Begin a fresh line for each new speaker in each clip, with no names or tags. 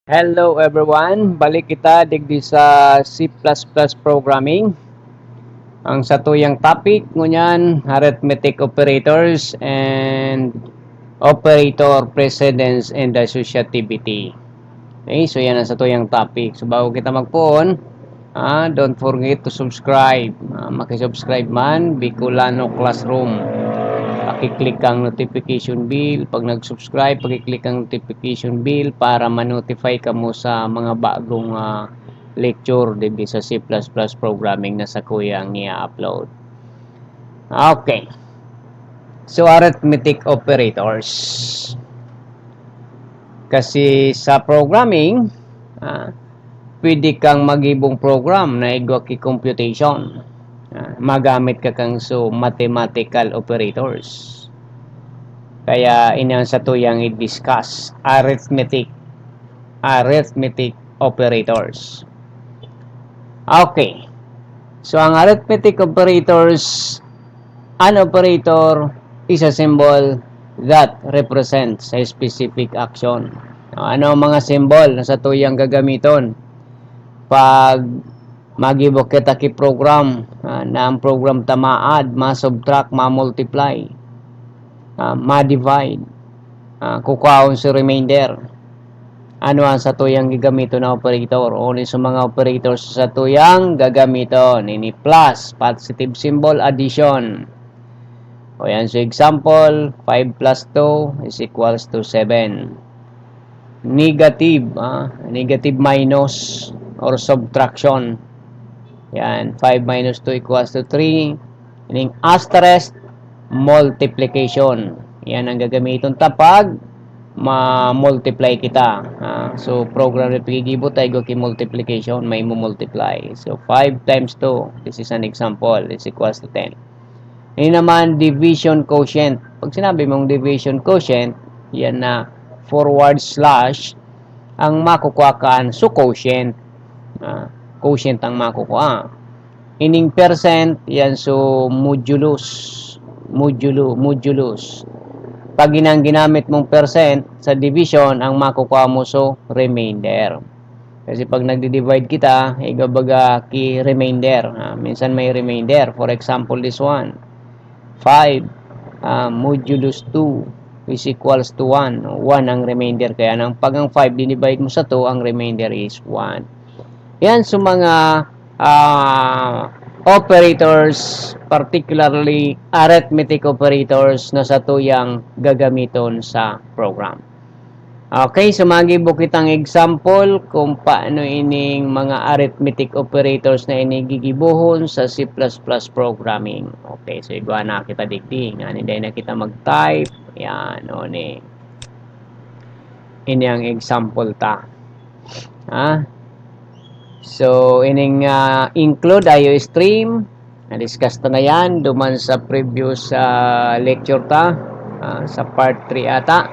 Hello everyone, balik kita digdi sa C++ programming. Ang satuyang topic ngunyan arithmetic operators and operator precedence and associativity. Okay, so yan ang satuyang topic. So bago kita magpuon, don't forget to subscribe. Maki-subscribe man Bicolano Classroom. Paki-click ang notification bell. Pag nag-subscribe, paki-click ang notification bell para ma-notify ka mo sa mga bagong lecture dito sa C++ programming na sa kuya ang i-upload. Okay. So, arithmetic operators. Kasi sa programming, pwede kang magibong program na igwaki computation. Magamit ka kang mathematical operators. Kaya inang sa tuyang i-discuss arithmetic operators. Okay. So ang arithmetic operators, an operator is a symbol that represents a specific action. Ano ang mga symbol na sa tuyang gagamiton pag magibok kita ki program na ang program tamaad, ma-subtract, ma-multiply, ma-divide, kukuhaon sa remainder. Ano ang satuyang gigamito na operator? O sa mga operators sa satuyang gagamiton. Ini plus, positive symbol, addition. O yan, so example, 5 plus 2 is equals to 7. Negative, negative minus or subtraction. Yan, 5 minus 2 equals to 3. Ining asterisk, multiplication. Yan ang gagamiton tapag ma-multiply kita. So, program na pigibo tayo ki multiplication, may mo-multiply. So, 5 times 2, this is an example, is equals to 10. Ini naman, division quotient. Pag sinabi mong division quotient, yan na forward slash ang makukuhaan. So, quotient. Quotient ang makukuha. Ining percent, yan so modulus. Modulus. Pag ginamit mong percent sa division, ang makukuha mo so remainder. Kasi pag nagdi-divide kita, igabaga ki remainder. Minsan may remainder. For example, this one. 5 modulus 2 is equals to 1. 1 ang remainder. Kaya nang pag ang 5 dinivide mo sa 2, ang remainder is 1. Yan so mga operators, particularly arithmetic operators na sa tuyang gagamiton sa program. Okay, so magibok kitang example kung paano ining mga arithmetic operators na inigigibuhon sa C++ programming. Okay, so igwa na kita digdi. Hindi na kita mag-type. Yan, o ni. Ini ang example ta. So, ining include IO stream. Na-discuss na yan. Duman sa previous lecture ta. Sa part 3 ata.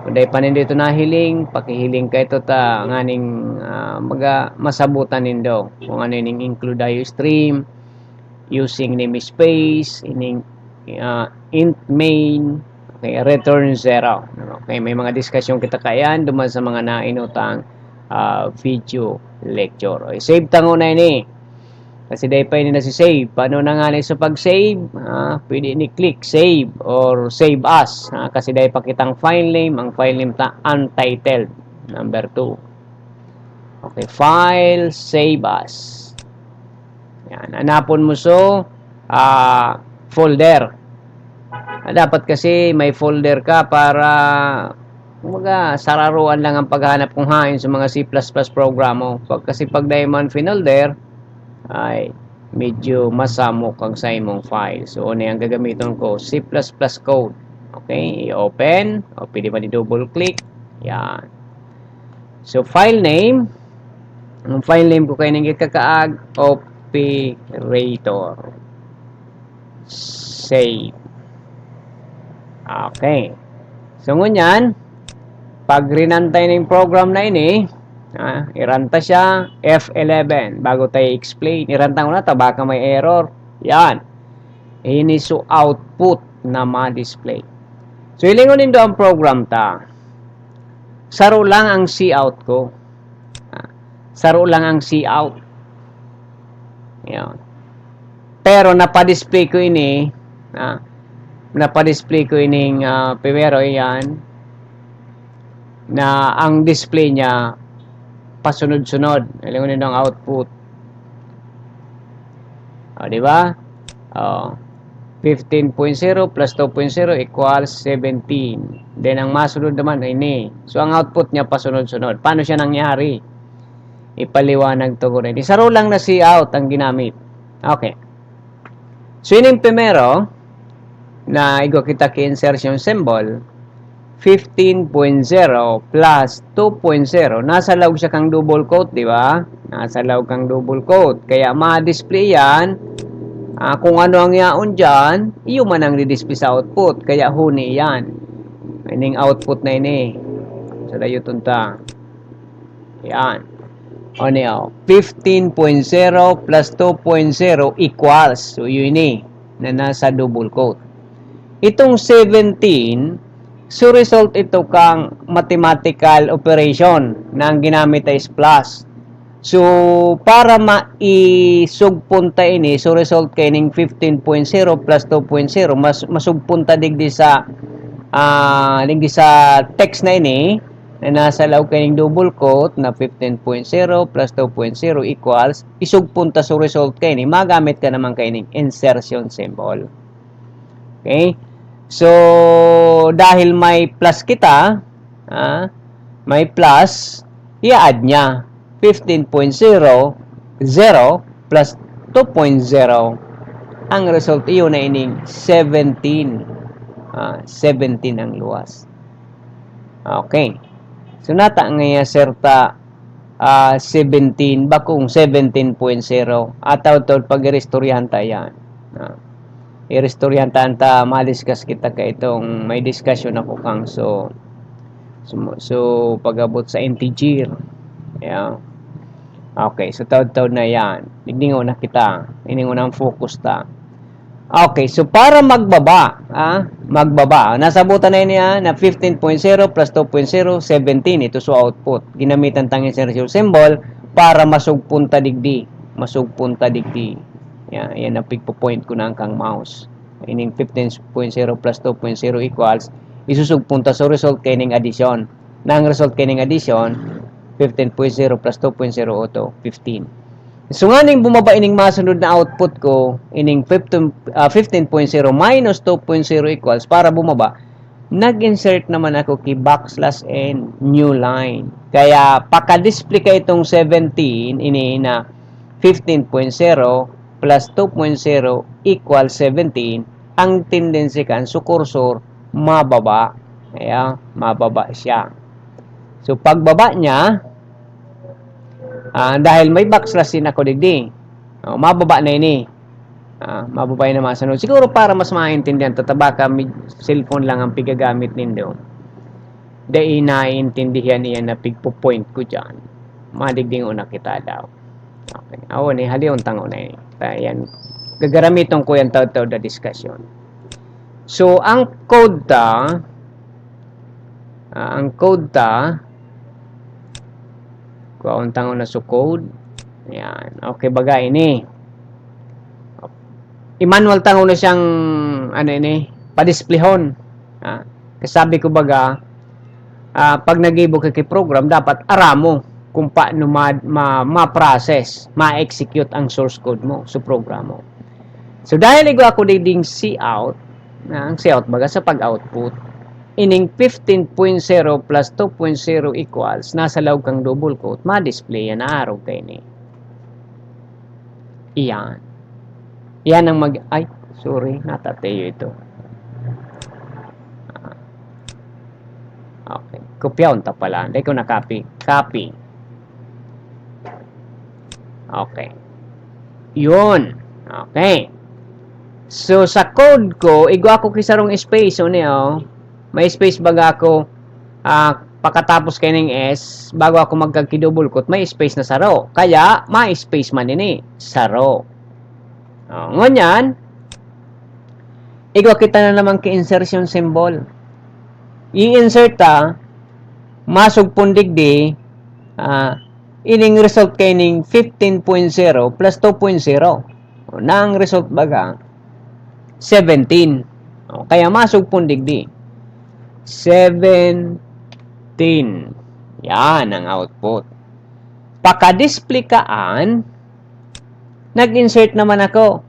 Kung pa nindito nahiling, pakihiling ka ito ta. Nganing masabutan nindo. Kung ano ining include IO stream. Using namespace. Ining int main. Okay, return 0. Okay, may mga discussion kita kayan. Duman sa mga nainutang video lecture. Okay, save tango na ini. Kasi dahil pa ini na si save. Paano na nga sa pag-save? Pwede ni click save or save as. Kasi dahil pa kitang file name. Ang file name ta untitled. Number 2. Okay, file, save as. Yan. Hanapon mo so folder. Dapat kasi may folder ka para sararuan lang ang paghanap kong hain sa mga C++ program mo. Kasi pag diamond folder, ay medyo masamok ang sa imong file. So, ano yung gagamitin ko? C++ code. Okay, i-open. O, pwede pa double click. Yan. So, file name. Ang file name ko kayo nang ikakaag, operator. Save. Okay. So, ngunyan, pag rinantay ng program na ini, iranta siya, F11, bago tayo explain. Iranta ko na, baka may error. Yan. Ini so output na ma-display. So, ilingunin do ang program ta. Saro lang ang C-out ko. Saro lang ang C-out. Yan. Pero napadisplay ko ini, napadisplay ko ining primero yan, na ang display niya pasunod-sunod. Alam mo nyo ng output. Di ba? 15.0 plus 2.0 equals 17. Then, ang masunod naman ay ini. So, ang output niya pasunod-sunod. Paano siya nangyari? Ipaliwanag to ko rin. Isaro lang na C-out ang ginamit. Okay. So, yun yung primero na igo kita ki-insertion symbol. 15.0 plus 2.0. Nasa loob siya kang double quote, di ba? Nasa loob kang double quote. Kaya ma-display yan. Kung ano ang yaon dyan, iyo man ang di-display sa output. Kaya huni yan. Ining output na ini. So, dayo tunta. Yan. O niyo. 15.0 plus 2.0 equals. So, yun ini. Na nasa double quote. Itong 17, so result ito kang mathematical operation na ang ginamit ay plus. So, para maisugpunta ini, so result kaining 15.0 plus 2.0, masugpunta digdi sa text na ini, na nasa loob kaining double quote na 15.0 plus 2.0 equals, isugpunta so result kaining, magamit ka naman kaining insertion symbol. Okay? So, dahil may plus kita, may plus, i-add niya. 15.0, 0 plus 2.0. Ang result, iyon na ining 17. 17 ang luwas. Okay. So, nata ngaya serta 17, bakong 17.0. Ataw to pag-restoryan tayo yan. I-restoryan ta ma-discuss kita ka itong may discussion ako kang so pag-abot sa integer. Yeah. Okay, so taod-taod na yan. Nigningo na kita. Iningo na ang focus ta. Okay, so para magbaba, nasabutan na niya na 15.0 plus 2.0, 17. Ito so output. Ginamitan tang insertion symbol para masugpunta digdi. Masugpunta digdi. Yan ang point ko na ang kang mouse. Ining 15.0 plus 2.0 equals, isusugpunta sa result kaining addition. Na ang result kaining addition, 15.0 plus 2.0 auto, 15. So nga ning bumaba ining masunod na output ko, ining 15.0 minus 2.0 equals, para bumaba, nag-insert naman ako kay backslash n, new line. Kaya, paka-display ka itong 17, ini na 15.0 plus 2.0 equals 17, ang tendency kan sa cursor, mababa. Kaya, mababa siya. So, pagbaba niya, dahil may backslash din ako digdi, mababa na ini. Mababa na masunod. Siguro para mas maintindihan, tataba ka, cellphone lang ang pigagamit nindo. Dahil naiintindihan niya na pigpo-point ko dyan. Madigding una kita daw. Okay. Awo ni, haliyon tango na ini. Ayan. Gagaramitong ko yan taw-taw na discussion. So, ang code ta, kuwauntang na sa code. Ayan. Okay, baga ini. I-manual tango na siyang, pa-displayhon. Kasabi ko baga, pag nag-ibo ka program, dapat aramo kung paano ma-process, ma-execute ang source code mo sa program mo. So, dahil ako ding cout, ang cout baga sa pag-output, ining 15.0 plus 2.0 equals, nasa loob kang double quote, ma-display yan na araw kayo ni. Iyan. Yan ang natatayo ito. Okay. Kopyaon ta pala. Hindi ko na-copy. Copy. Okay. Yun. Okay. So, sa code ko, igo ako kisarong space. May space baga ako pakatapos kayo ng S, bago ako magkakidouble quote, may space na saro. Kaya, may space man ini. Saro. Ngunyan, igo kita na naman ki-insertion symbol. I-insert ta, masog pundigdi, ining result kay ning 15.0 plus 2.0. Na ang result baga, 17. Kaya masog pundigdi. 17. Yan ang output. Paka-display kaan, nag-insert naman ako,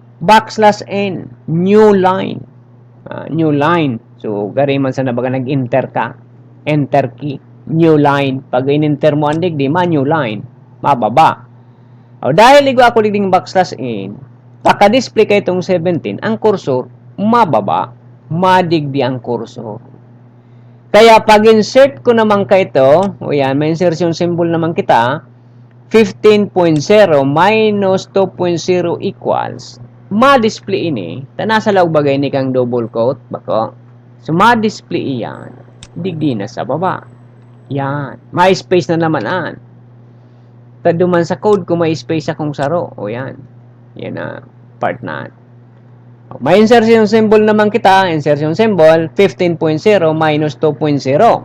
\n, new line. New line. So, gari man sa nabaga nag-enter ka. Enter key. New line. Pag in-enter mo ang digdi, new line. Mababa. Dahil igo ako digding \n, paka-display ka itong 17, ang cursor, mababa. Madigdi ang cursor. Kaya pag insert ko naman ka ito, yan, may insertion symbol naman kita, 15.0 minus 2.0 equals, ma-display ini, nasa laog bagay ni kang double quote, bako? So, ma-display yan, digdi na sa baba. Yan. May space na naman an. Taduman sa code kung may space akong saro. O yan. Yan na part na. May insertion symbol naman kita. Insertion symbol, 15.0 minus 2.0.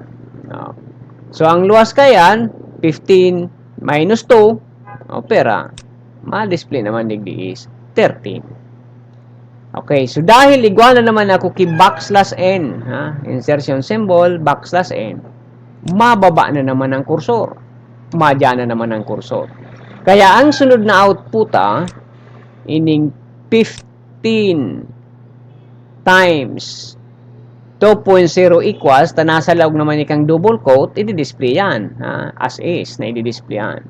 So, ang luwas kayan, 15 minus 2, pera, ma-display naman digdi is 13. Okay, so dahil igual na naman ako kay \n, insertion symbol, \n, mababa na naman ang kursor. Madya na naman ang kursor. Kaya ang sunod na output, ining 15 times 2.0 equals, nasa loob naman ikang double quote, i-display yan. As is, na i-display yan.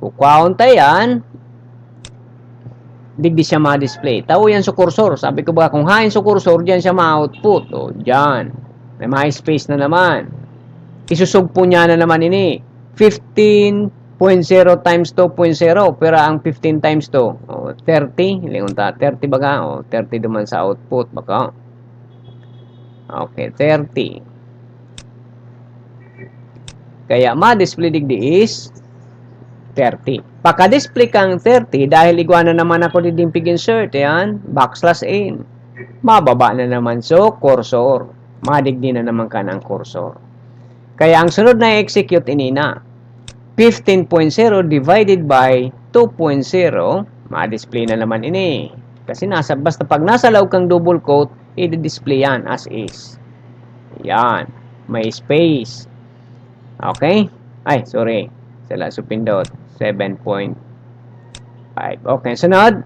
Kukwaon tayo yan, digdi siya ma-display. Tao yan sa cursor. Sabi ko ba, kung hain sa cursor, dyan siya ma-output. O, dyan. May ma-space na naman. Isusugpo niya na naman ini. 15.0 times 2.0. Pero ang 15 times 2, 30. Lingon ta, 30 baga. 30 duman sa output. Baka. Okay, 30. Kaya ma-display digdi is 30. Paka-display kang 30, dahil iguan na naman ako diding pig-insert, yan, \n. Mababa na naman so, cursor. Madigdi na naman ka ng cursor. Kaya ang sunod na execute inina, 15.0 divided by 2.0, ma-display na naman ini. Kasi basta pag nasa loob kang double quote, i-display yan as is. Yan. May space. Okay? Ay, sorry. Sila supindot. 7.5. Okay, sunod.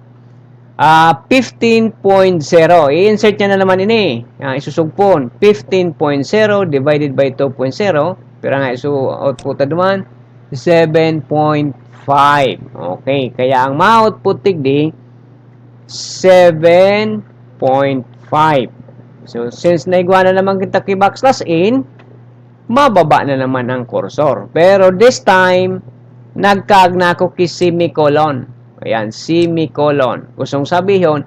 15.0. I-insert niya na naman ini. Isusugpon. 15.0 divided by 2.0. Pero nga isu-output na naman. 7.5. Okay, kaya ang ma-output tigdi 7.5. So, since naigwa na naman kita kay \n, mababa na naman ang cursor. Pero this time, nagkagna ko kay semicolon. Ayan, semicolon. Kusong sabihin,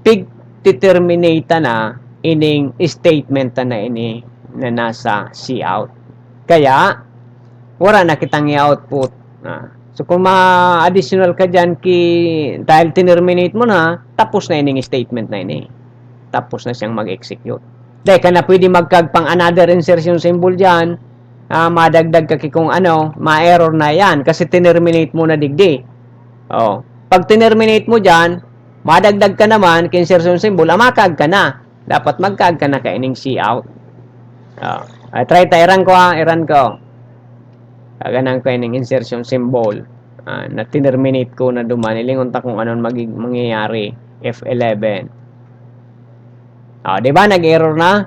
pig-determinate na ining statement na ini na nasa cout. Kaya, wala na kitang i-output. So, kung ma-additional ka dyan dahil tinerminate mo na, tapos na ining statement na ini. Tapos na siyang mag-execute. Dahil ka na pwede magkagpang another insertion symbol dyan, madagdag ka kung ma-error na yan kasi tinerminate mo na digdi. Pag tinerminate mo dyan, madagdag ka naman kay insertion symbol, makag ka na. Dapat magkag ka na kaining cout. Try ta, iran ko. Ganang kaining insertion symbol na tinerminate ko na duman. Ilingon ta kung anong mangyayari. F11. Diba? Nag-error na?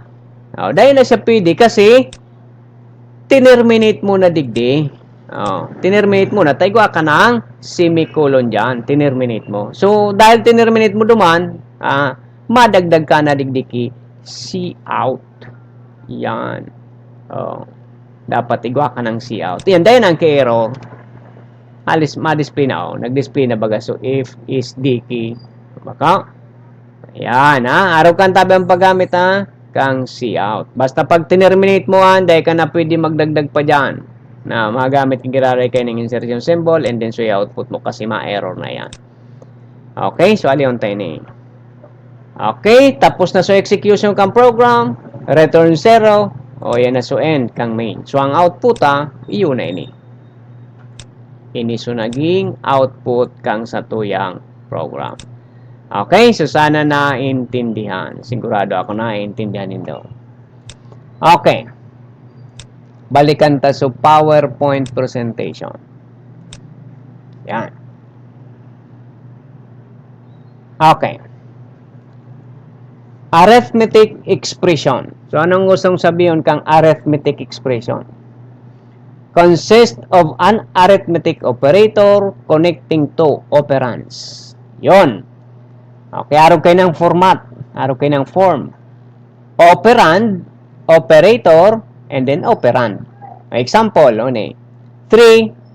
Dahil na siya pwede kasi tinerminate mo na digdi. Tinerminate mo na. Taigwa ka ng semicolon dyan. Tinerminate mo. So, dahil tinerminate mo duman, madagdag ka na digdi ki cout. Yan. Dapat igwa ka ng cout. Yan, dahil ang ka-error. Ma-display na. Nag-display na baga. So, if is D key. Baka. Ayan, araw kang tabi ang paggamit, kang cout. Basta pag tinerminate mo, dahil ka na pwede magdagdag pa dyan. Na magamit yung giraray kayo ng insertion symbol and then so output mo kasi ma-error na yan. Okay, so aliyon tayo na. Okay, tapos na so execution kang program. Return 0. O yan na so end kang main. So ang output iyo na ini. Ini so naging output kang sa tuyang program. Okay, so sana naintindihan. Sigurado ako naintindihan nindo. Okay. Balikan ta sa PowerPoint presentation. Yan. Okay. Arithmetic expression. So anong gustong sabihin kang arithmetic expression? Consist of an arithmetic operator connecting two operands. Yon. Okay, araw kayo ng format. Araw kayo ng form. Operand, operator, and then operand. Example, 3,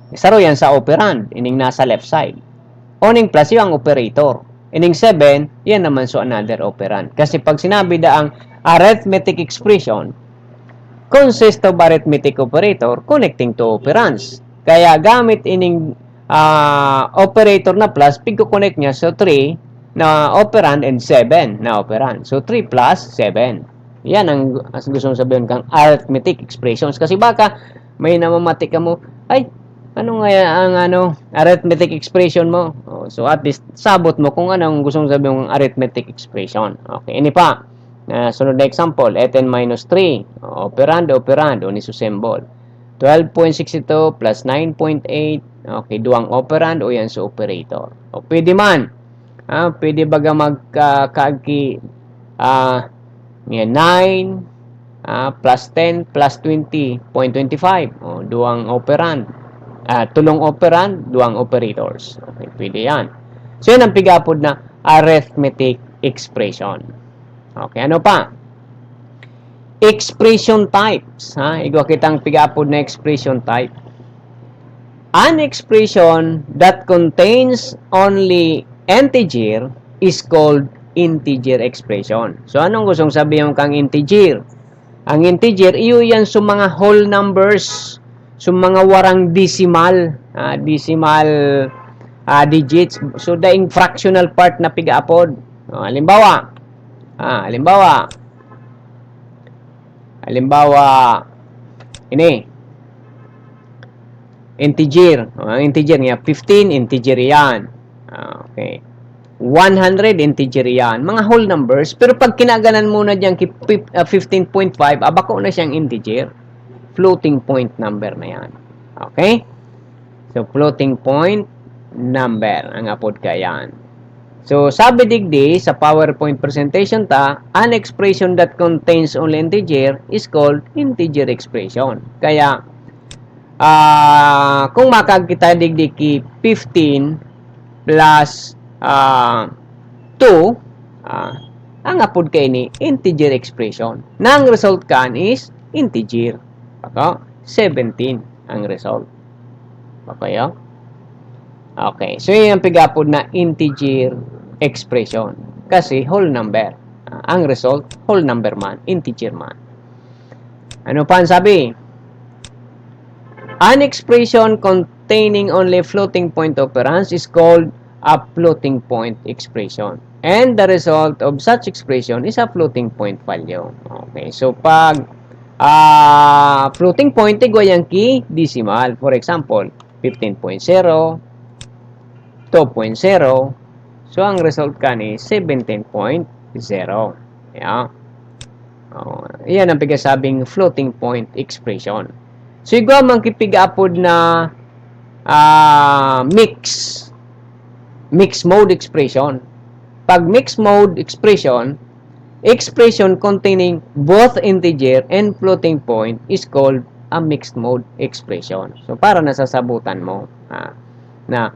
isaro yan sa operand. Ining nasa left side. Oning plus yung operator. Ining 7, yan naman so another operand. Kasi pag sinabi da ang arithmetic expression, consist of arithmetic operator connecting two operands. Kaya gamit ining operator na plus, pigko-connect niya so 3 na operand and 7 na operand. So 3 plus 7. Yan ang gusto sabihin kang arithmetic expressions. Kasi baka may namamati ka mo, ay, ano nga ang arithmetic expression mo? So at least sabot mo kung anong gusto sabihin ng arithmetic expression. Okay, ini pa. Sunod na example, 18 minus 3. Operand, o nisusembol. 12.62 plus 9.8. Okay, duang operand o yan sa operator. O pwede man. Pwede baga magkaagi 9 plus 10 plus 20.25. O, duang operand. Tulong operand, duang operators. Okay, pwede yan. So yan ang pigapod na arithmetic expression. Okay, ano pa? Expression types. Igwa kitang pigapod na expression type. An expression that contains only integer is called integer expression. So, anong gustong sabihin kang integer? Ang integer, iyo yan sa mga whole numbers, sa mga warang decimal, digits. So, daing fractional part na pigapod. Halimbawa, ini integer. Ang integer niya 15, integer yan. Okay. 100 integer yan. Mga whole numbers, pero pag kinaganan mo na diyan 15.5, abako na siyang integer. Floating point number na yan. Okay? So floating point number ang apod ka yan. So, sabi digdi sa PowerPoint presentation an expression that contains only integer is called integer expression. Kaya, kung makakita digdi ki 15 plus 2, ang apod kay ni integer expression. Nang result kan is integer. Baka 17 ang result. Okay, okay, so yung pigapod na integer expression. Kasi whole number. Ang result, whole number man, integer man. Ano pa ang sabi? An expression containing only floating point operands is called a floating point expression. And the result of such expression is a floating point value. Okay, so pag floating point, tigwayang ki decimal. For example, 15.0, 2.0. So, ang result ka ni 17.0. Yeah. Yan ang pigasabing floating point expression. So, igwa man kipigapod na mixed mode expression. Pag mixed mode expression containing both integer and floating point is called a mixed mode expression. So, para nasasabutan mo na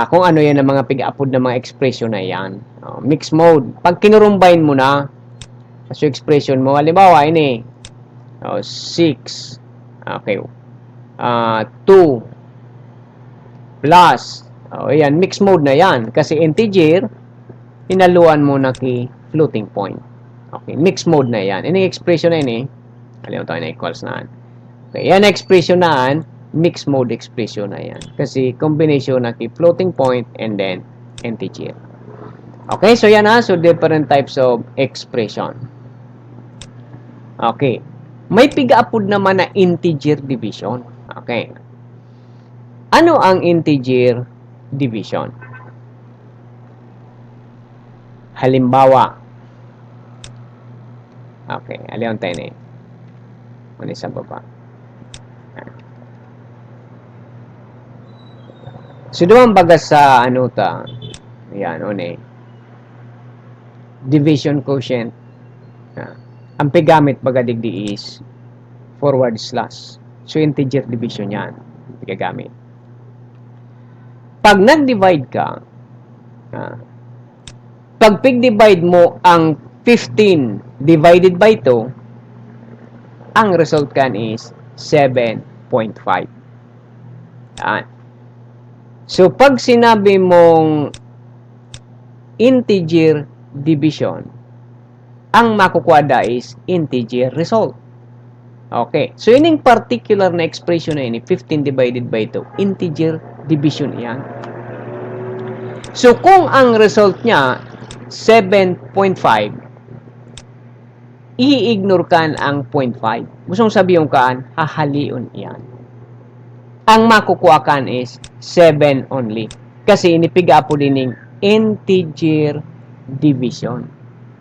kung ano yan ang mga pig-upload ng mga expression na yan. Mixed mode. Pag kinurumbayin mo na, so expression mo, halimbawa, ini, 6, okay, 2, plus, yan, mixed mode na yan. Kasi integer, inaluan mo na ki floating point. Okay, mixed mode na yan. Ini expression na ini, halimbawa na equals na. Okay, yan expression na mixed mode expression na yan. Kasi combination na floating point and then integer. Okay, so yan So different types of expression. Okay. May pigaapod naman na integer division. Okay. Ano ang integer division? Halimbawa, okay, aliyon tayo na muna sa baba. So, duwang baga sa ano ta, ayan, division quotient. Ang pigamit baga digdi is forward slash. So, integer division yan. Pigagamit. Pag nag-divide ka, pag pig-divide mo ang 15 divided by 2, ang result kan is 7.5. Yan. So, pag sinabi mong integer division, ang makukuha is integer result. Okay. So, yun yung particular na expression na yun, 15 divided by 2. Integer division yan. So, kung ang result niya, 7.5, i-ignore kan ang 0.5. Gustong sabihin kaan, hahalion yan. Ang makukuha kan is 7 only. Kasi inipiga po din integer division.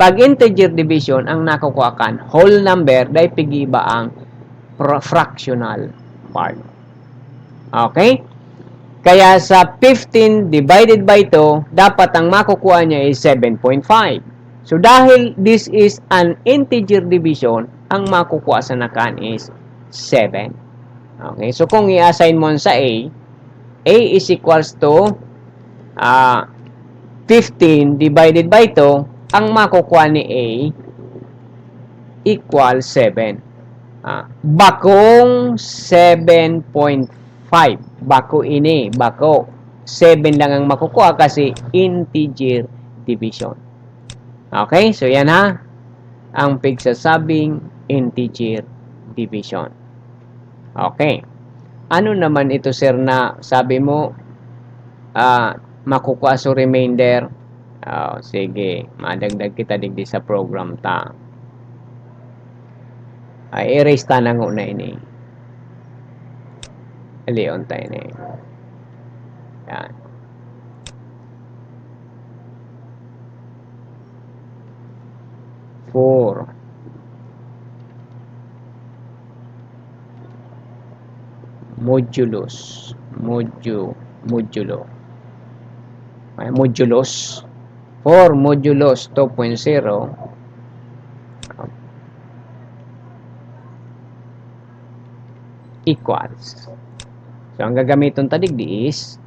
Pag integer division, ang nakukuha kan whole number, dahil pigiba ang fractional part. Okay? Kaya sa 15 divided by 2, dapat ang makukuha niya is 7.5. So, dahil this is an integer division, ang makukuha sa nakan is 7. Okay, so kung i-assign mo sa A is equals to 15 divided by 2, ang makukuha ni A equals 7. Bakong 7.5. Bako ini, bako. 7 lang ang makukuha kasi integer division. Okay, so yan ha, ang pigsasabing integer division. Okay. Ano naman ito, sir, na sabi mo makukuha sa remainder? Sige, madagdag kita digdi sa program ta. Erase ta na nga na ini. Leon tayo na yan. Four. Modulus. Modulo. Modulus. 4 modulus 2.0 equals. So, ang gagamiton tadigdi is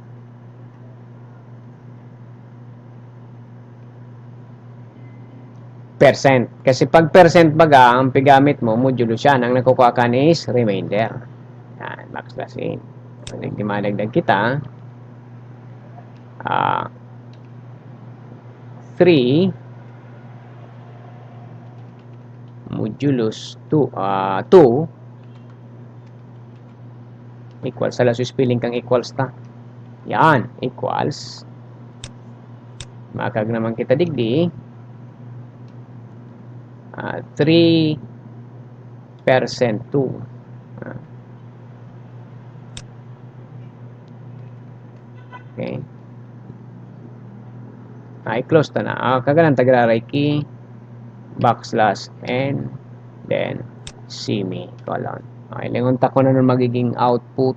percent. Kasi pag percent baga, ang pigamit mo, modulo siya. Ang nakukuha ka is remainder. Yan, backslash in. Madagdag kita. 3 modulus 2 equals, sa spelling kang equals ta. Yan, equals. Makag naman kita digdi 3% 2. Okay. I-close ta na. Kaganan tagraray ki backslash and then semicolon. Okay, lingunta ko na nun magiging output.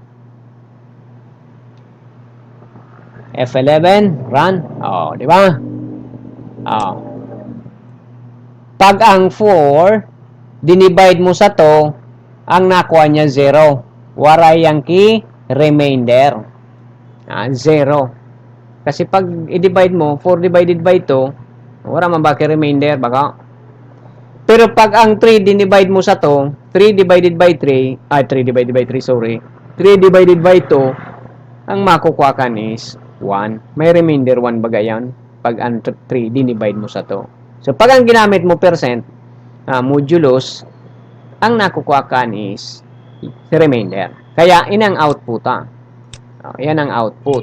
F11, run. Di ba? Pag ang 4, dinivide mo sa to, ang nakuha niya 0. Waray ang ki remainder. 0. Kasi pag i-divide mo, 4 divided by 2, wala man ba ki remainder, baka. Pero pag ang 3 dinivide mo sa to, 3 divided by 3, 3 divided by 3, sorry. 3 divided by 2, ang makukuha kan is 1. May remainder 1 baga yan, pag ang 3 dinivide mo sa to. So, pag ang ginamit mo percent, modulus, ang nakukuha kan is remainder. Kaya, inang output yan ang output.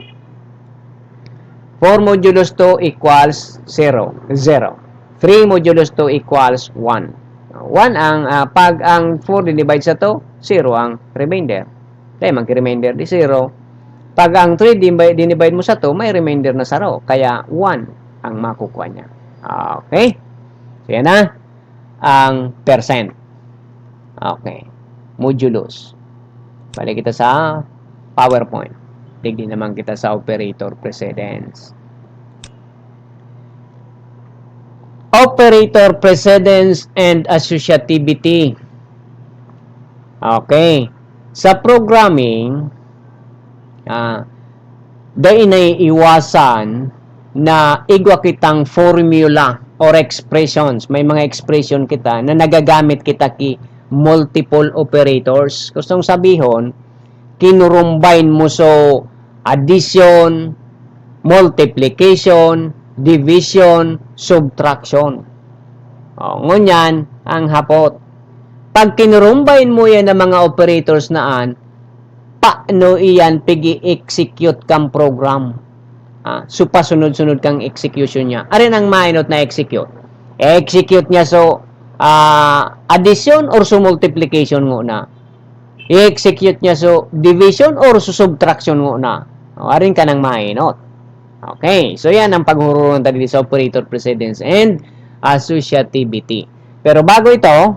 4 modulus 2 equals 0. 0. 3 modulus 2 equals 1. 1 ang pag ang 4 dinivide sa 2, 0 ang remainder. Kaya mag-remainder di 0. Pag ang 3 dinivide mo sa 2, may remainder na 0. Kaya 1 ang makukuha niya. Okay? So yan na ang percent. Okay. Modulus. Balik kita sa PowerPoint. Tignan naman kita sa operator precedence. Operator precedence and associativity. Okay. Sa programming, dahil naiiwasan na igwa kitang formula or expressions. May mga expression kita na nagagamit kita ki multiple operators. Gustong sabihon, kinurumbine mo so addition, multiplication, division, subtraction. Ngunyan ang hapot. Pag kinurumbine mo yan ng mga operators naan, paano iyan pigi-execute kang program? So pasunod-sunod kang execution niya. Arin ang mainot na execute. Execute niya so addition or so multiplication mo na. I-execute niya so division or so subtraction mo na. Arin ka ng mainot. Okay, so yan ang paghururon tadi sa operator precedence and associativity. Pero bago ito,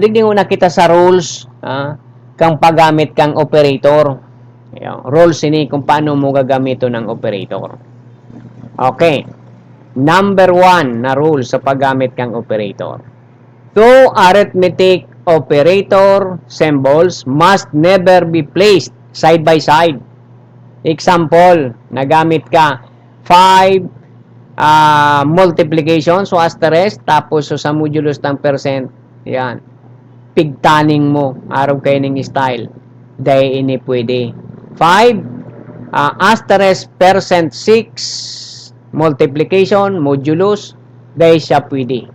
digding una kita sa rules kang paggamit kang operator. Rules ini kung paano mo gagamito ng operator. Okay. Number 1 na rule sa paggamit kang operator. Two arithmetic operator symbols must never be placed side by side. Example, nagamit ka 5 multiplication, so asterisk, tapos so sa modulus ng percent, yan, pigtaning mo, araw kayo ng style, dahil ini pwede. 5 asterisk percent 6 multiplication, modulus, dahil siya pwede.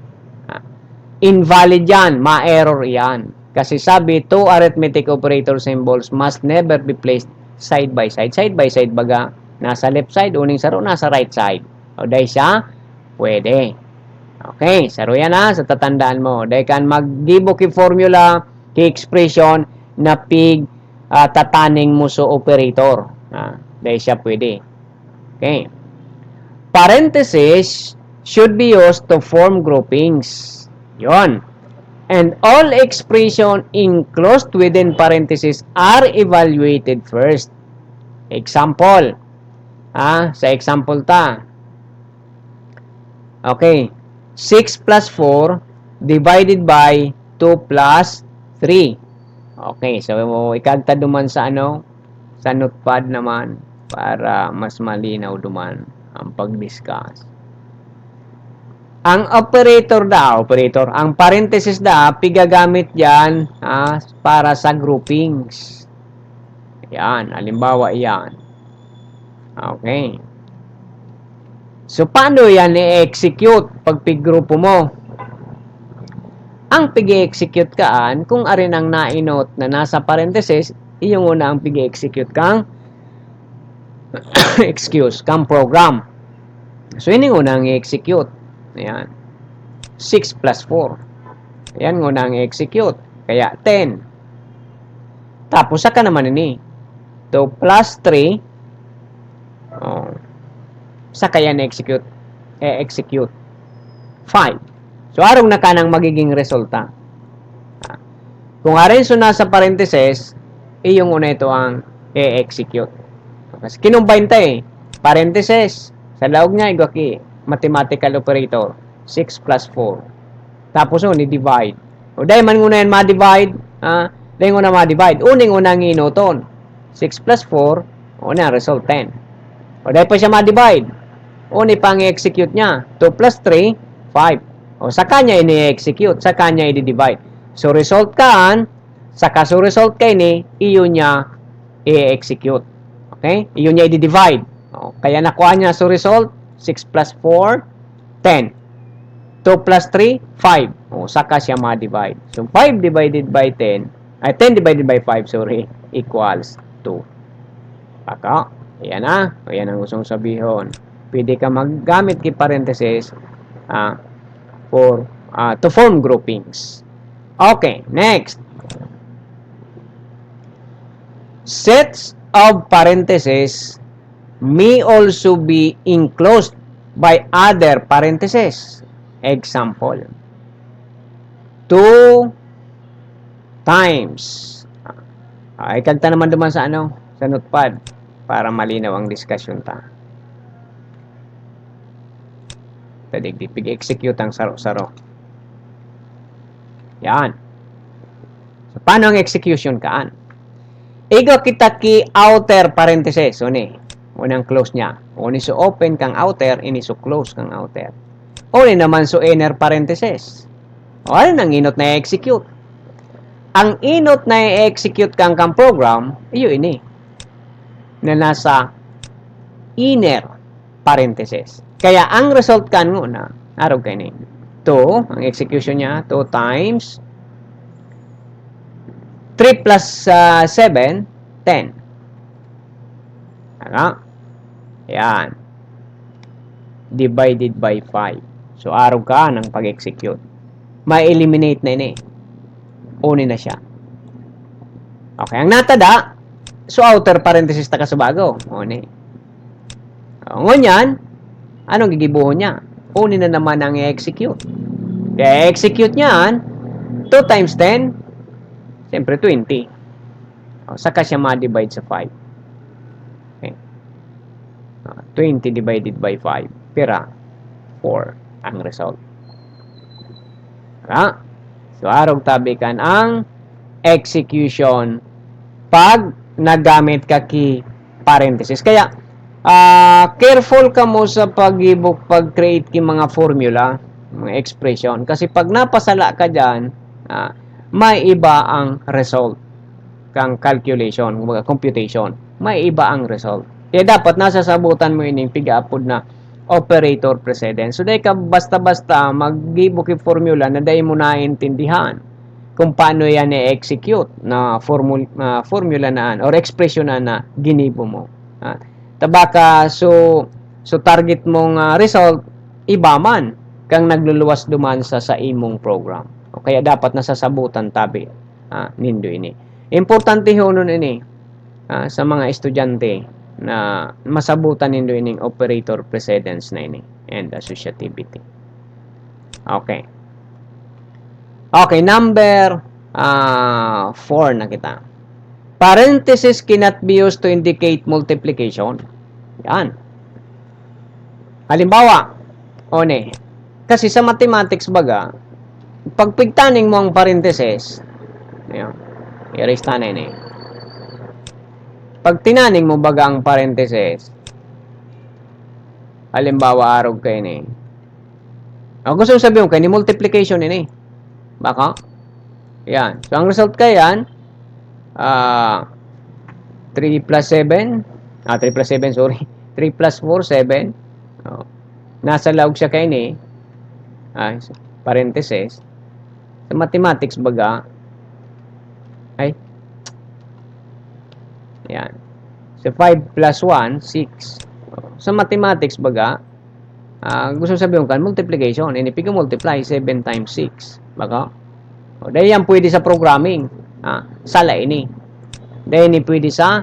Invalid yan, ma-error yan. Kasi sabi, two arithmetic operator symbols must never be placed side by side. Side by side baga, nasa left side, uning saro, nasa right side. O dahil siya, pwede. Okay, saro yan sa tatandaan mo. Dahil kan mag-gibo ki formula, ki expression, na pig tataning mo so operator. Dahil siya pwede. Okay. Parentheses should be used to form groupings. Yon. And all expression enclosed within parentheses are evaluated first. Example. Sa example ta. Okay. 6 plus 4 divided by 2 plus 3. Okay. So, ikagta duman sa sa notepad naman para mas malinaw duman ang pag-discuss. Ang ang parenthesis pigagamit yan para sa groupings. Yan, halimbawa yan. Okay. So, paano yan i-execute pag piggrupo mo? Ang pig-execute kaan, kung arin ang nainot na nasa parenthesis, iyong una ang pig-execute kang kang program. So, yun yung unang i-execute. Ayan. 6 plus 4. Ayan, unang i-execute. Kaya, 10. Tapos, saka naman ini. 2 plus 3. Saka yan i-execute. E-execute. 5. So, arong na kanang magiging resulta. Kung arin so nasa parentheses, iyong una ito ang e-execute. Kasi kinumbine tayo parentheses. Sa laog niya, igwaki. Mathematical operator. 6 plus 4. Tapos ni-divide. O dahil man muna yan ma-divide, dahil muna ma-divide. Uning-unang inuton. 6 plus 4, una result 10. O dahil pa siya ma-divide. Uni pang i-execute niya. 2 plus 3, 5. O sa kanya ini-execute, sa kanya i-divide. So result kaan, saka so result kay ni, iyon niya i-execute. Okay? Iyon niya i-divide. O, kaya nakuha niya so result, 6 plus 4, 10. 2 plus 3, 5. O, saka siya ma-divide. So, 5 divided by 10, 10 divided by 5, sorry, equals 2. Paka, ayan na. Ayan ang gustong sabihin. Pwede ka maggamit kay parenthesis for to form groupings. Okay, next. Sets of parentheses may also be enclosed by other parentheses. Example, 2 times. Ikagta naman duman sa sa notepad para malinaw ang discussion ta. Tadigdi pig-execute ang saro-saro. Yan. So, paano ang execution kaan? Igo kita ki outer parentheses. O ni, unang close niya. O ni so open kang outer, ini so close kang outer. O ni naman so inner parentheses. O ano nang inot na execute? Ang inot na execute kang program, iyo ini. Na nasa inner parentheses. Kaya ang result kan mo na, araw kayo ni. 2, ang execution niya, 2 times 3 plus 7, 10. Ano? Yan. Divided by 5. So, araw ka ng pag-execute. May eliminate na ini. Unin na siya. Okay, ang natada, so outer parenthesis ta kasabago. Unin. Ngunyan, anong gigibuhon niya? Unin na naman ang i-execute. Kaya execute niyan, 2 times 10, siyempre 20. Saka siya ma-divide sa 5. Okay. 20 divided by 5. Pira, 4 ang result. So, arog tabikan ang execution pag nagamit ka ki parenthesis. Kaya, careful ka mo sa pag-create ki mga formula, mga expression. Kasi pag napasala ka dyan, may iba ang result kang calculation, computation. May iba ang result. Kaya dapat nasasabutan mo ining piga-upod na operator precedence. So, dahil ka basta-basta mag-gibo ki formula na dahil mo naintindihan kung paano yan i-execute na formula na or expression na ginibo mo. Tabaka, so target mong result, iba man kang nagluluwas duman sa imong program. O kaya dapat nasasabutan tabi nindo ini. Importante ho nun ini sa mga estudyante na masabutan nindo ining operator precedence na ini and associativity. Okay. Okay, number 4 na kita. Parentheses cannot be used to indicate multiplication. Yan. Halimbawa, kasi sa mathematics baga, pag pigtaning mo ang parentheses, erase tanay na pag tinaning mo baga ang parentheses, halimbawa, arog kayo ni. Gusto mo sabihin kayo ni multiplication ini. Baka? Yan. So, ang result kayo yan, 3 plus 7, 3 plus 7, sorry. 3 plus 4, 7. Nasa log siya kayo ni. Parentheses. Sa mathematics baga, yan. So, 5 plus 1, 6. Sa mathematics baga, gusto sabihin kan multiplication. Inipig multiply 7 times 6. Baka? Dahil yan pwede sa programming. Sala ini. Dahil ini pwede sa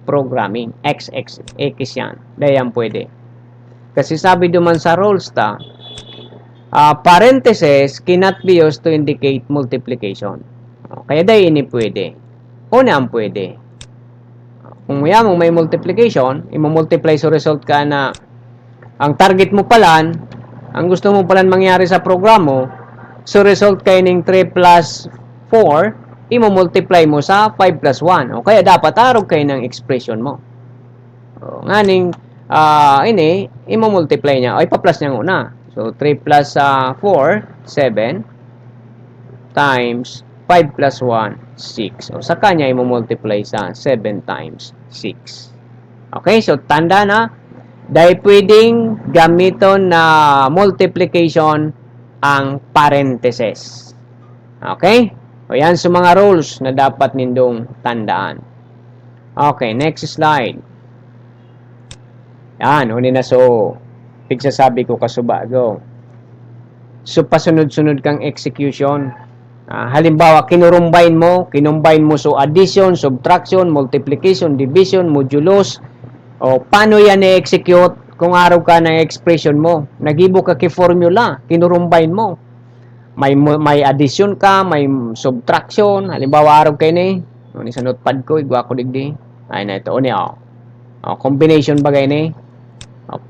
programming. X yan. Dahil yan pwede. Kasi sabi duman sa rules ta, parentheses cannot be used to indicate multiplication. Kaya dahil ini pwede. Una ang pwede. Kung may multiplication, i-multiply sa result ka na ang target mo palan, ang gusto mo palan mangyari sa program mo, so result kayo ng 3 plus 4, i-multiply mo sa 5 plus 1. O kaya dapat arog kayo ng expression mo. Nganing, i-multiply niya, o ipa-plus niya una. So, 3 plus 4, 7, times 5 plus 1, 6. O, sa kanya, i-multiply sa 7 times 6. Okay, so tanda na, dahil pwedeng gamiton na multiplication ang parentheses. Okay? O yan sa mga rules na dapat nindong tandaan. Okay, next slide. Yan, huni na so pigsasabi ko kasubago. So, pasunod-sunod kang execution. Halimbawa, kinumbine mo so addition, subtraction, multiplication, division, modulus. O, paano yan i-execute kung araw ka ng expression mo? Nagibo ka ki-formula, kinurumbine mo. May addition ka, may subtraction. Halimbawa, araw kayo ni, sa notepad ko, igwa ko digdi. Ay na ito, combination bagay ni.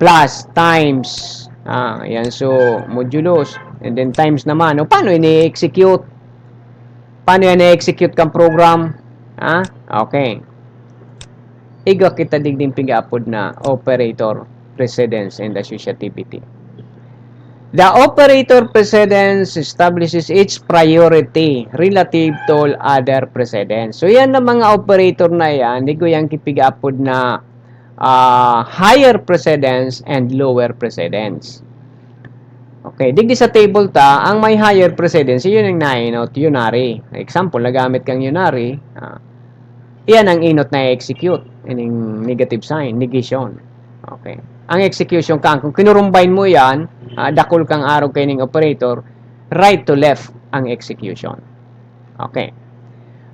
Plus, times. Yan, so, modulus. And then, times naman. Paano ini-execute? Paano yan i-execute kang program? Okay. Iga kita digding pigapod na operator precedence and associativity. The operator precedence establishes its priority relative to all other precedence. So, yan na mga operator na yan, hindi ko yan kipigapod na higher precedence and lower precedence. Okay, digdi sa table ta, ang may higher precedence, yun ang na-inot, unary. Example, nagamit kang unary, iyan ang inot na execute, yung negative sign, negation. Okay. Ang execution kang, kung kinurumbine mo yan, dakol kang araw kayo ng operator, right to left ang execution. Okay.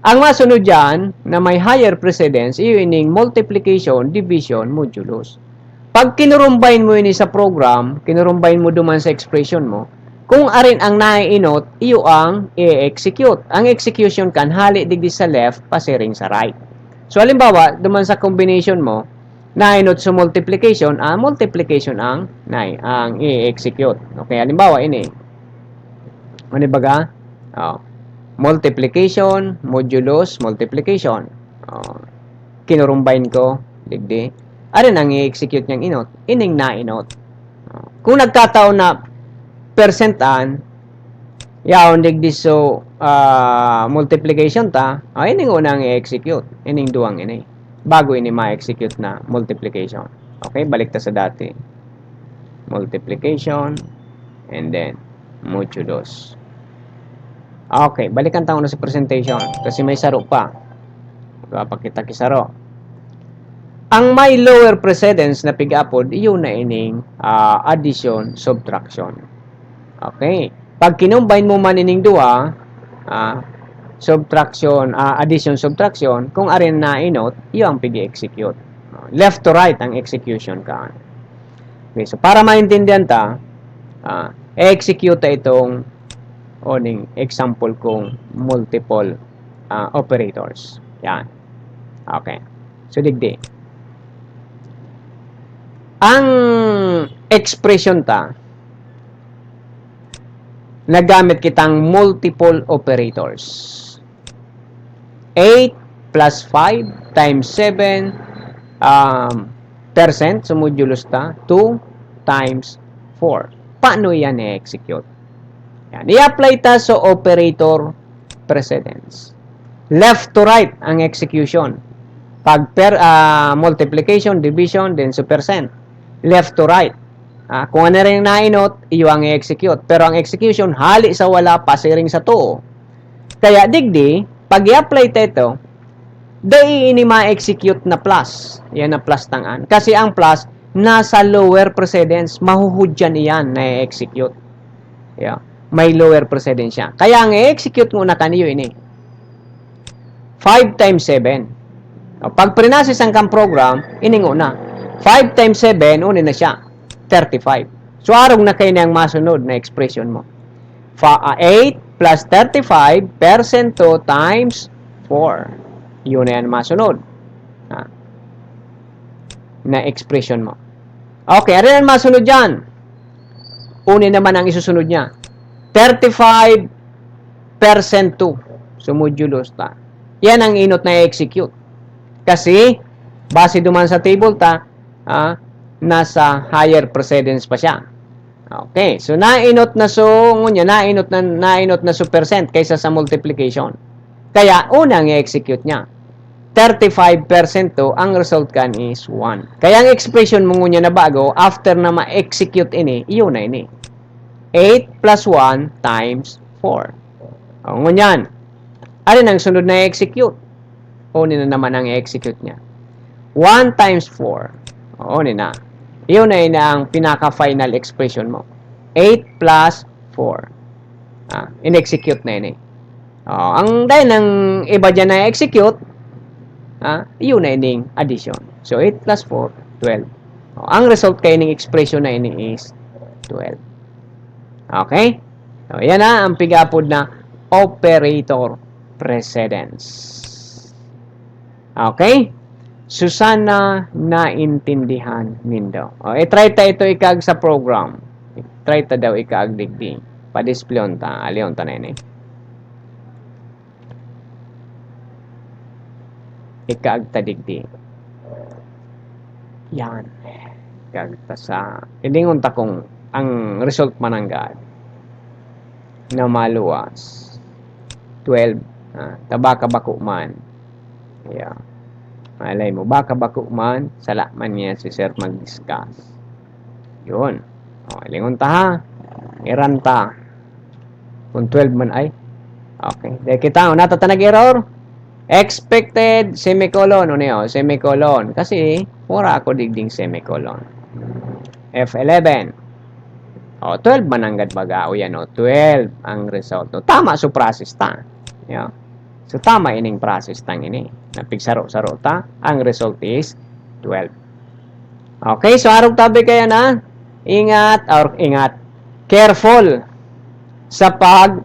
Ang masunod dyan, na may higher precedence, yun yung multiplication, division, modulus. Pag kinurumbine mo yun sa program, kinurumbine mo duman sa expression mo, kung arin ang naiinot, iyo ang i-execute. Ang execution kan, hali digdi sa left, pasiring sa right. So, halimbawa, duman sa combination mo, nainot sa multiplication, multiplication ang i-execute. Okay, halimbawa, ini. Ano baga? Multiplication, modulus, multiplication. Kinurumbine ko, digdi. Arin ang i-execute niyang inot? Ining na-inot. Kung nagkataon na percentan, yaon digdi so multiplication ta, ining unang i-execute. Ining duwang ini. Bago ini ma-execute na multiplication. Okay, balik ta sa dati. Multiplication, and then modulus. Okay, balikan tayo na sa presentation kasi may saro pa. Pakita kisaro. Ang may lower precedence na pig-apod, yun na ining addition, subtraction. Okay. Pag kinumbine mo man ining duwa, subtraction, addition, subtraction, kung arin na inot, yun ang pig-execute. Left to right ang execution ka. Okay, so para maintindihan ta, execute itong oning example kong multiple operators. Yan. Okay. So, digdi. Ang expression ta, nagamit kitang multiple operators. 8 plus 5 times 7 percent, so modulus ta, 2 times 4. Paano yan i-execute? Yan. I-apply ta sa operator precedence. Left to right ang execution. Pag multiplication, division, then sa percent. Left to right. Kung ano rin nainot, iyo ang i-execute. Pero ang execution, hali sa wala, pasiring sa to. Kaya digdi, pag i-apply ito, dahil ini ma-execute na plus. Yan na plus tangan. Kasi ang plus, nasa lower precedence, mahuhudyan iyan na i-execute. Yeah. May lower precedence siya. Kaya ang i-execute muna kaniyo ini. 5 times 7. Pag prinasis ang kang program, ining una. 5 times 7, unin na siya. 35. So, arong na kayo na ang masunod na expression mo. 8 plus 35 percent 2 times 4. Yun na yan masunod. Na expression mo. Okay, ano yan masunod dyan? Unin naman ang isusunod niya. 35 percent 2. So, modulus ta. Yan ang inot na execute. Kasi, base duman sa table ta, nasa higher precedence pa siya. Okay, so nainot na so, ngunya, nainot na so percent kaysa sa multiplication. Kaya, unang i-execute niya. 35% to, ang result kan is 1. Kaya ang expression mo ngunya na bago, after na ma-execute ini, iyon na ini. 8 plus 1 times 4. O, ngunyan. Alin ang sunod na i-execute? Unin na naman ang i-execute niya. 1 times 4. Unin na. Iyon na ang pinaka-final expression mo. 8 plus 4. In-execute na yun eh. Ang dahil ng iba dyan na execute, yun na ining addition. So, 8 plus 4, 12. Ang result kayo ng expression na ini is 12. Okay? So, yan na ang pigapod na operator precedence. Okay? So, sana naintindihan nindo. I-try ta ito ikag sa program. I-try ta daw ikag digdi. Pa-displayon ta. Aliyon ta na yun eh. Ikag ta digdi. Yan. Ikag ta sa... Idingon ta kung ang result mananggad na maluwas. 12. Tabaka bako man. Yeah. Malay mo, baka bako man, sala man niya si Sir mag-discuss. Yun. Lingon ta ha. Iranta. Kung 12 man ay. Okay. Dahil kita, natata nag-error. Expected, semicolon. Semicolon. Kasi, wala ako digding semicolon. F11. 12 man ang gadbaga. 12 ang result. Tama so process ta. Yeah. So, tama ining process tang ini. Napigsaro-saro ta. Ang result is 12. Okay, so arog tabi kaya na. Ingat. Careful sa pag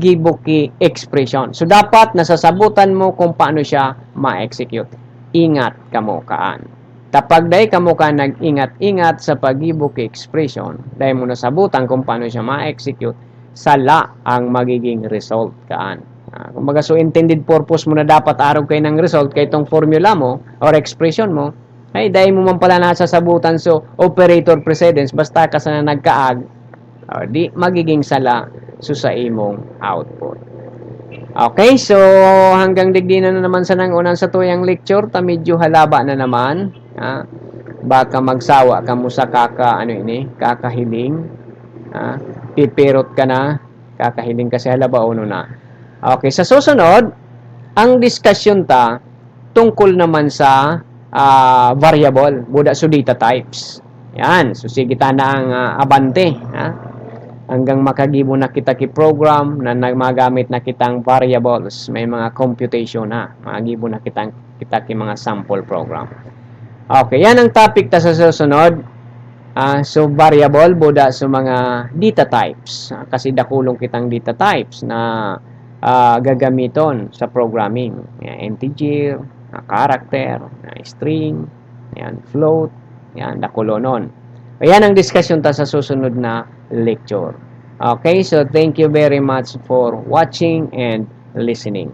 gibuki expression. So, dapat nasasabutan mo kung paano siya ma-execute. Ingat kamo kaan. Tapag day kamo ka nag-ingat-ingat sa pag-gibuki expression, dahil mo nasabutan kung paano siya ma-execute, sala ang magiging result kaan. Kumbaga, so intended purpose mo na dapat araw kayo ng result kay itong formula mo or expression mo, ay dahil mo man pala nasasabutan so operator precedence basta ka sa nagkaag, di magiging sala so sa imong output. Okay, so hanggang digdi na naman sa nang unang sa tuyang lecture, ta medyo halaba na naman. Baka magsawa ka mo sa kakahiling. Pipirot ka na, kakahiling kasi halaba uno na. Okay, sa susunod, ang discussion ta tungkol naman sa variable, buda so data types. Yan, so sige ta na ang abante, hanggang makagibo na kita ki-program na magamit na kitang variables, may mga computation na, magibo na kita ki mga sample program. Okay, yan ang topic ta sa susunod. So variable buda so mga data types, kasi dakulong kitang data types na gagamiton sa programming. Yan, integer, character, string, yan, float, yan, dakulonon. Ayan ang discussion ta sa susunod na lecture. Okay, so thank you very much for watching and listening.